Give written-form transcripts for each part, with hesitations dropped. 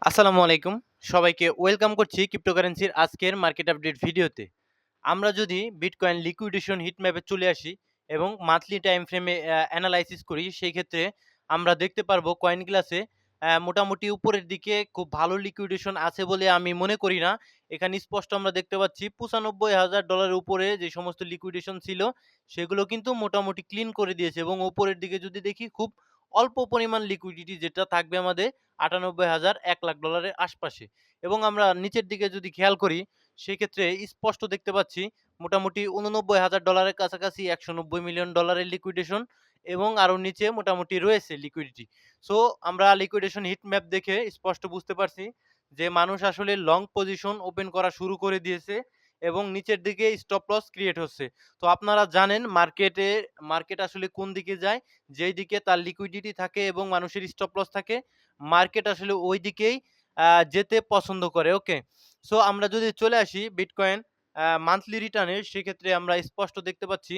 আসসালামু আলাইকুম। সবাইকে ওয়েলকাম করছি ক্রিপ্টোকারেন্সির আজকের মার্কেট আপডেট ভিডিওতে। আমরা যদি বিটকয়েন লিকুইডেশন হিট ম্যাপে চলে আসি এবং মান্থলি টাইম ফ্রেমে অ্যানালাইসিস করি, সেই ক্ষেত্রে আমরা দেখতে পারবো কয়েন গ্লাসে মোটামুটি উপরের দিকে খুব ভালো লিকুইডেশন আছে বলে আমি মনে করি না। এখানে স্পষ্ট আমরা দেখতে পাচ্ছি $৯৫,০০০ উপরে যে সমস্ত লিকুইডেশন ছিল সেগুলো কিন্তু মোটামুটি ক্লিন করে দিয়েছে এবং উপরের দিকে যদি দেখি খুব অল্প পরিমাণ লিকুইডিটি যেটা থাকবে আমাদের ৯৮,০০০ $১,০০,০০০ আশপাশে। এবং আমরা নিচের দিকে যদি খেয়াল করি সেক্ষেত্রে স্পষ্ট দেখতে পাচ্ছি মোটামুটি $৮৯,০০০ কাছাকাছি $১৯০ মিলিয়ন লিকুইডেশন এবং আরো নিচে মোটামুটি রয়েছে লিকুইডিটি। সো আমরা লিকুইডেশন হিট ম্যাপ দেখে স্পষ্ট বুঝতে পারছি যে মানুষ আসলে লং পজিশন ওপেন করা শুরু করে দিয়েছে এবং নিচের দিকে স্টপ লস ক্রিয়েট হচ্ছে। তো আপনারা জানেন মার্কেট আসলে কোন দিকে যায়, যেই দিকে তার লিকুইডিটি থাকে এবং মানুষের স্টপ লস থাকে, মার্কেট আসলে ওই দিকেই যেতে পছন্দ করে। ওকে। সো আমরা যদি চলে আসি বিটকয়েন মান্থলি রিটার্নে, সেক্ষেত্রে আমরা স্পষ্ট দেখতে পাচ্ছি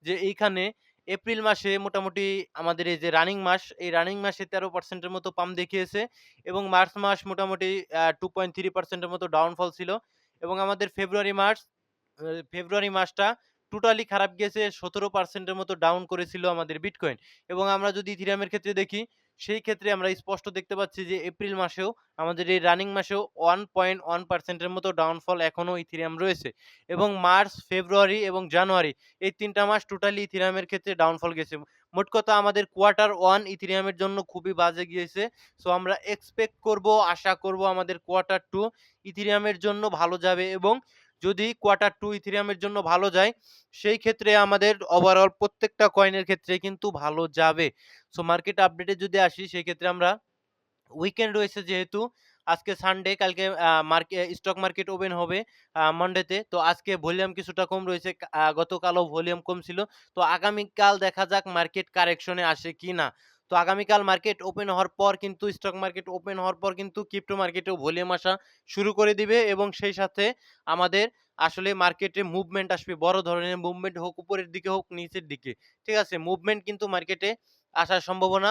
যে এইখানে এপ্রিল মাসে মোটামুটি আমাদের এই যে রানিং মাস, এই রানিং মাসে 13% এর মতো পাম্প দেখিয়েছে এবং মার্চ মাস মোটামুটি 2.3% এর মতো ডাউনফল ছিল এবং আমাদের ফেব্রুয়ারি মাসটা টোটালি খারাপ গিয়েছে, 17% এর মতো ডাউন করেছিল আমাদের বিটকয়েন। এবং আমরা যদি ইথেরিয়ামের ক্ষেত্রে দেখি, সেই ক্ষেত্রে আমরা স্পষ্ট দেখতে পাচ্ছি যে এপ্রিল মাসেও আমাদের এই রানিং মাসেও 1.1% এর মতো ডাউনফল এখনো ইথেরিয়াম রয়েছে এবং মার্চ, ফেব্রুয়ারি এবং জানুয়ারি এই ৩ টা মাস টোটালি ইথেরিয়ামের ক্ষেত্রে ডাউনফল গেছে। মোট কথা আমাদের কোয়ার্টার 1 ইথেরিয়ামের জন্য খুবই বাজে গিয়েছে। সো আমরা এক্সপেক্ট করব, আশা করব আমাদের কোয়ার্টার 2 ইথেরিয়ামের জন্য ভালো যাবে এবং যদি কোয়ার্টার 2 ইথেরিয়ামের জন্য ভালো যায়, সেই ক্ষেত্রে আমাদের ওভারঅল প্রত্যেকটা কয়েনের ক্ষেত্রে কিন্তু ভালো যাবে। সো মার্কেট আপডেটে যদি আসি, সেক্ষেত্রে আমরা উইকেন্ড রয়েছে যেহেতু, আজকে সানডে, কালকে স্টক মার্কেট ওপেন হবে মন্ডেতে। তো আজকে ভলিউম কিছুটা কম রয়েছে। গতকালও ভলিউম কম ছিল। তো আগামীকাল দেখা যাক মার্কেট কারেকশনে আসে কিনা। তো আগামীকাল মার্কেট ওপেন হওয়ার পর কিন্তু স্টক মার্কেট ওপেন হওয়ার পর কিন্তু ক্রিপ্টো মার্কেটেও ভলিউম আসা শুরু করে দিবে এবং সেই সাথে আমাদের আসলে মার্কেটে মুভমেন্ট আসবে। বড় ধরনের মুভমেন্ট হোক উপরের দিকে হোক নিচের দিকে। ঠিক আছে? মুভমেন্ট কিন্তু মার্কেটে আসার সম্ভাবনা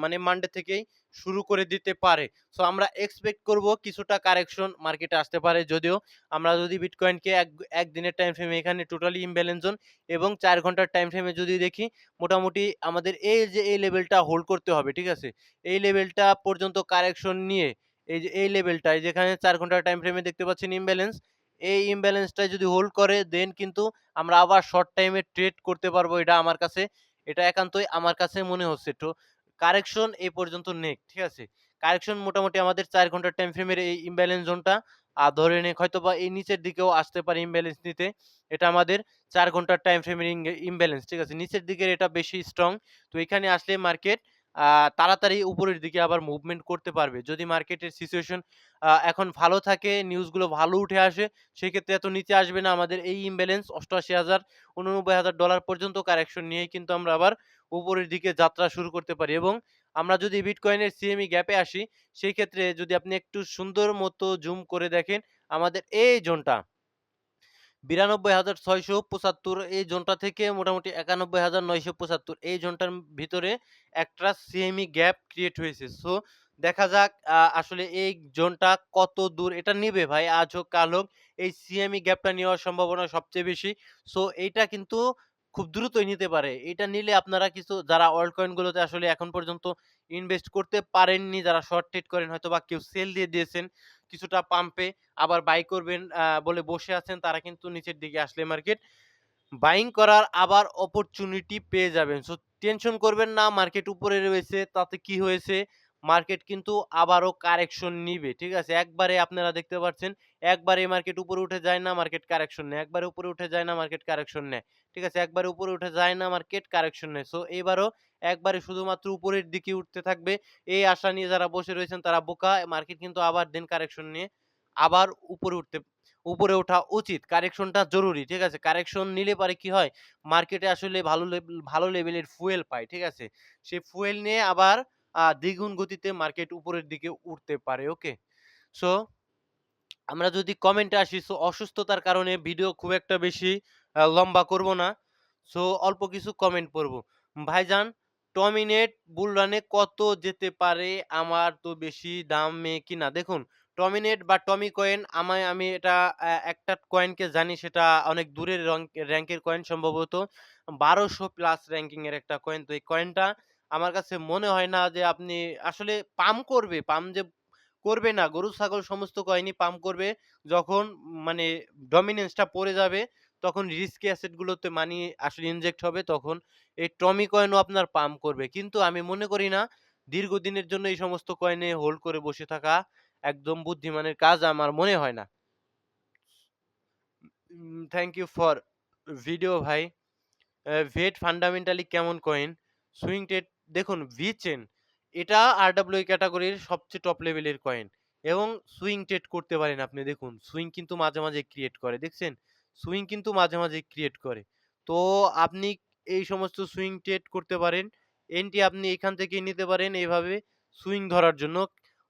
মানে মানডে থেকেই শুরু করে দিতে পারে। সো আমরা এক্সপেক্ট করব কিছুটা কারেকশন মার্কেটে আসতে পারে। যদিও আমরা যদি বিটকয়েনকে এক দিনের টাইম ফ্রেমে এখানে টোটালি ইমব্যালেন্স জোন এবং ৪ ঘন্টার টাইম ফ্রেমে যদি দেখি, মোটামুটি আমাদের এই লেভেলটা হোল্ড করতে হবে। ঠিক আছে? এই লেভেলটা পর্যন্ত কারেকশন নিয়ে এই যে এই লেভেলটায় যেখানে ৪ ঘন্টার টাইম ফ্রেমে দেখতে পাচ্ছেন ইমব্যালেন্স, এই ইমব্যালেন্সটা যদি হোল্ড করে দেন কিন্তু আমরা আবার শর্ট টাইমে ট্রেড করতে পারবো। এটা একান্তই আমার কাছে মনে হচ্ছে। তো কারেকশন এই পর্যন্ত নেক। ঠিক আছে? কারেকশন মোটামুটি আমাদের ৪ ঘন্টার টাইম ফ্রেমের এই ইমব্যালেন্স জোনটা ধরে নেক হয়তোবা এই নিচের দিকেও আসতে পারে ইমব্যালেন্স নিতে। এটা আমাদের ৪ ঘন্টার টাইম ফ্রেমের ইমব্যালেন্স। ঠিক আছে? নিচের দিকের এটা বেশি স্ট্রং। তো এখানে আসলে মার্কেট আ তাড়াতাড়ি উপরের দিকে আবার মুভমেন্ট করতে পারবে। যদি মার্কেটের সিচুয়েশন এখন ভালো থাকে, নিউজগুলো ভালো উঠে আসে, সেক্ষেত্রে এত নিচে আসবে না। আমাদের এই ইমব্যালেন্স $৮৮,০০০ $৮৯,০০০ পর্যন্ত কারেকশন নিয়েই কিন্তু আমরা আবার উপরের দিকে যাত্রা শুরু করতে পারি এবং আমরা যদি বিটকয়েনের সিএমই গ্যাপে আসি, সেই ক্ষেত্রে যদি আপনি একটু সুন্দর মতো জুম করে দেখেন, আমাদের এই জোনটা ৯২,৬৭৫ এই জোনটা থেকে মোটামুটি ৯১,৯৭৫ এই জোনটার ভিতরে একটা সিএমই গ্যাপ ক্রিয়েট হয়েছে। সো দেখা যাক আসলে এই জোনটা কত দূর এটা নিবে ভাই, আজ হোক কাল হোক এই সিএমই গ্যাপটা নেওয়ার সম্ভাবনা সবচেয়ে বেশি। সো এইটা কিন্তু খুব দ্রুতই নিতে পারে। এইটা নিলে আপনারা কিছু যারা অল্ট কয়েন গুলোতে আসলে এখন পর্যন্ত ইনভেস্ট করতে পারেননি, যারা শর্ট ট্রেড করেন হয়তোবা কেউ সেল দিয়ে দিয়েছেন কিছুটা পাম্পে, আবার বাই করবেন বলে বসে আছেন, তারা কিন্তু নিচের দিকে আসলে মার্কেট বাইং করার আবার অপরচুনিটি পেয়ে যাবেন। সো টেনশন করবেন না, মার্কেট উপরে রয়েছে তাতে কি হয়েছে? মার্কেট কিন্তু আবারও কারেকশন নিবে। ঠিক আছে? একবারে আপনারা দেখতে পাচ্ছেন, একবারে মার্কেট উপরে উঠে যায় না, মার্কেট কারেকশন নেয়। একবারে উপরে উঠে যায় না, মার্কেট কারেকশন নেয়। ঠিক আছে? একবারে উপরে উঠে যায় না, মার্কেট কারেকশন নেয়। সো এবারও একবারে শুধুমাত্র উপরের দিকে উঠতে থাকবে। এই আশা নিয়ে যারা বসে রয়েছেন তারা বোকা। মার্কেট কিন্তু আবার দেন কারেকশন নিয়ে আবার উপরে ওঠা উচিত। কারেকশনটা জরুরি। ঠিক আছে? কারেকশন নিলে পরে কি হয়? মার্কেটে আসলে ভালো লেভেলের ফুয়েল পায়। ঠিক আছে? সেই ফুয়েল নিয়ে আবার দ্বিগুণ গতিতে মার্কেট উপরের দিকে উঠতে পারে। ওকে? সো আমরা যদি কমেন্টে আসি, সো অসুস্থতার কারণে ভিডিও খুব একটা বেশি লম্বা করব না। সো অল্প কিছু কমেন্ট পড়ব। ভাইজান, টমিনেট বুল রানে কত যেতে পারে আমার তো বেশি দামে কিনা? দেখুন, টমিনেট বা টমি কয়েন আমি এটা একটা কয়েনকে জানি, সেটা অনেক দূরের র‍্যাংকের কয়েন, সম্ভবত ১২০০ প্লাস র‍্যাংকিং এর একটা কয়েন। তো এই কয়েনটা আমার কাছে মনে হয় না যে আপনি আসলে পাম্প করবে। পাম্প যে করবে না, গরু ছাগল সমস্ত কয়েনই পাম্প করবে যখন মানে ডমিন্যান্সটা পড়ে যাবে, তখন রিস্কি অ্যাসেট গুলোতে মানি আসলে ইনজেক্ট হবে, তখন এই টমি কয়েনও আপনার পাম্প করবে। কিন্তু আমি মনে করি না দীর্ঘদিনের জন্য এই সমস্ত কয়েনে হোল্ড করে বসে থাকা একদম বুদ্ধিমানের কাজ, আমার মনে হয় না। থ্যাংক ইউ ফর ভিডিও ভাই। ভেট ফান্ডামেন্টালি কেমন কয়েন? সুইং টেট দেখুন, ভিচেন এটা আরডব্লিউ ক্যাটেগরির সবচেয়ে টপ লেভেলের কয়েন এবং সুইং টেট করতে পারেন আপনি। দেখুন, সুইং কিন্তু মাঝে, মাঝে ক্রিয়েট করে। দেখছেন? সুইং কিন্তু মাঝে, মাঝে ক্রিয়েট করে। তো আপনি এই সমস্ত সুইং টেট করতে পারেন। এন্ট্রি আপনি এখান থেকেই নিতে পারেন এভাবে সুইং ধরার জন্য।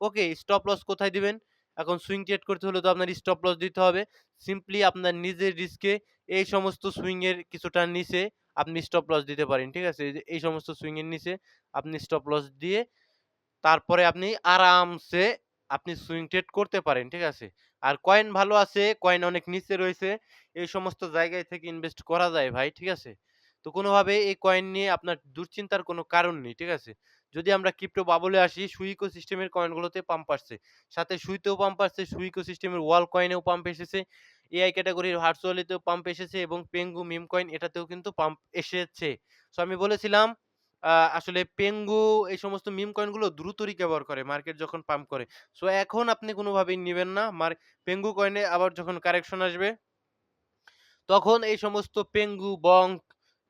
ওকে, স্টপ লস কোথায় দিবেন? এখন সুইং ট্রেড করতে হলে তো আপনার স্টপ লস দিতে হবে। সিম্পলি আপনার নিজের রিস্কে এই সমস্ত সুইং এর কিছুটা নিচে আপনি স্টপ লস দিতে পারেন। ঠিক আছে? এই যে এই সমস্ত সুইং এর নিচে আপনি স্টপ লস দিয়ে তারপরে আপনি আরামসে আপনি সুইং ট্রেড করতে পারেন। ঠিক আছে? আর কয়েন ভালো আছে, কয়েন অনেক নিচে রয়েছে। এই সমস্ত জায়গায় থেকে ইনভেস্ট করা যায় ভাই। ঠিক আছে? তো কোনোভাবে এই কয়েন নিয়ে আপনার দুশ্চিন্তার কোনো কারণ নেই। ঠিক আছে? যদি আমরা ক্রিপ্টো বাবলে আসি, সুই ইকোসিস্টেমের কয়েনগুলোতে পাম্প আসছে। সাথে সুইতেও পাম্প আসছে, সুই ইকোসিস্টেমের ওয়াল কয়েনেও পাম্প এসেছে। এআই ক্যাটেগরির ভার্চুয়ালিতেও পাম্প এসেছে এবং পেঙ্গু মিম কয়েন এটাতেও কিন্তু পাম্প এসেছে। সো আমি বলেছিলাম আসলে পেঙ্গু এই সমস্ত মিম কয়েনগুলো দ্রুত রিকভার করে মার্কেট যখন পাম্প করে। সো এখন আপনি কোনোভাবেই নিবেন না। পেঙ্গু কয়েনে আবার যখন কারেকশন আসবে, তখন এই সমস্ত পেঙ্গু, বঙ্ক,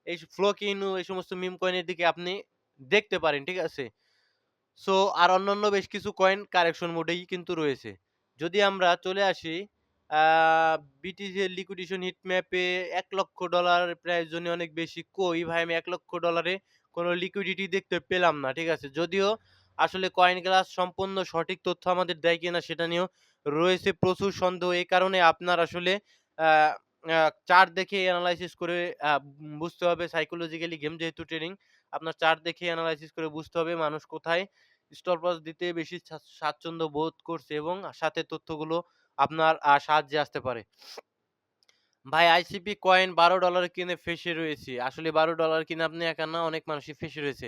এই ফ্লোকিনু এই সমস্ত মিম কয়েনের দিকে আপনি দেখতে পারেন। ঠিক আছে? সো আর অন্যান্য বেশ কিছু কয়েন কারেকশন মোডেই কিন্তু রয়েছে। যদি আমরা চলে আসি আ বিটিসি এর লিকুইডেশন হিট ম্যাপে $১,০০,০০০ প্রয়োজনে অনেক বেশি। কই ভাই, আমি $১,০০,০০০ এ কোনো লিকুইডিটি দেখতে পেলাম না। ঠিক আছে? যদিও আসলে কয়েন গ্লাস সম্পূর্ণ সঠিক তথ্য আমাদের দেয় কিনা সেটা নিয়েও রয়েছে প্রচুর সন্দেহ। এই কারণে আপনার আসলে আ আ চার্ট দেখে এনালাইসিস করে বুঝতে হবে। সাইকোলজিক্যালি গেম যেহেতু ট্রেডিং, আপনার চার্ট দেখে এনালাইসিস করে বুঝতে হবে মানুষ কোথায় স্টপ লস দিতে বেশি স্বাচ্ছন্দ্য বোধ করছে এবং সাথে তথ্যগুলো আপনার সাহায্যে আসতে পারে। ভাই, আইসিপি কয়েন $12 কিনে ফেঁসে রয়েছি। আসলে $12 কিনে আপনি একা না, অনেক মানুষই ফেঁসে রয়েছে।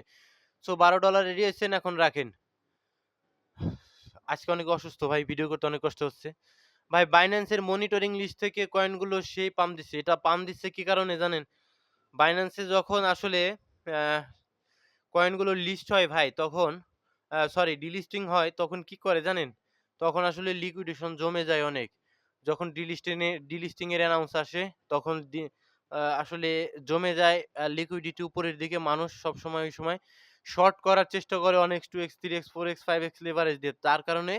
সো $12 এড়িয়েছেন, এখন রাখেন। আজকে অনেক অসুস্থ ভাই, ভিডিও করতে অনেক কষ্ট হচ্ছে। ভাই, Binance এর মনিটরিং লিস্ট থেকে কয়েনগুলো সেই পাম্প দিচ্ছে। এটা পাম্প দিচ্ছে কি কারণে জানেন? Binance এ যখন আসলে অ্যা কয়েনগুলো লিস্ট হয় ভাই, তখন সরি ডিলিস্টিং হয়, তখন কি করে জানেন? তখন আসলে লিকুইডেশন জমে যায় অনেক। যখন ডিলিস্টিং এর অ্যানাউন্স আসে, তখন আসলে জমে যায় লিকুইডিটি উপরের দিকে। মানুষ সবসময় ওই সময় শর্ট করার চেষ্টা করে অনেক 2x, 3x, 4x, 5x leverage দিয়ে। তার কারণে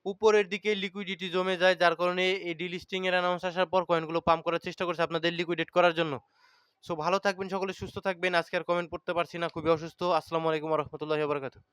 উপরের দিকে লিকুইডিটি জমে যায়। যার কারণে এই ডিলিস্টিং এর অ্যানাউন্স আসার পর কয়েনগুলো পাম্প করার চেষ্টা করছে আপনাদের লিকুইডেট করার জন্য। সো ভালো থাকবেন সকলে, সুস্থ থাকবেন। আজকে আর কমেন্ট পড়তে পারছি না, খুবই অসুস্থ। আসসালামু আলাইকুম ওয়া রাহমাতুল্লাহি ওয়া বারাকাতুহু।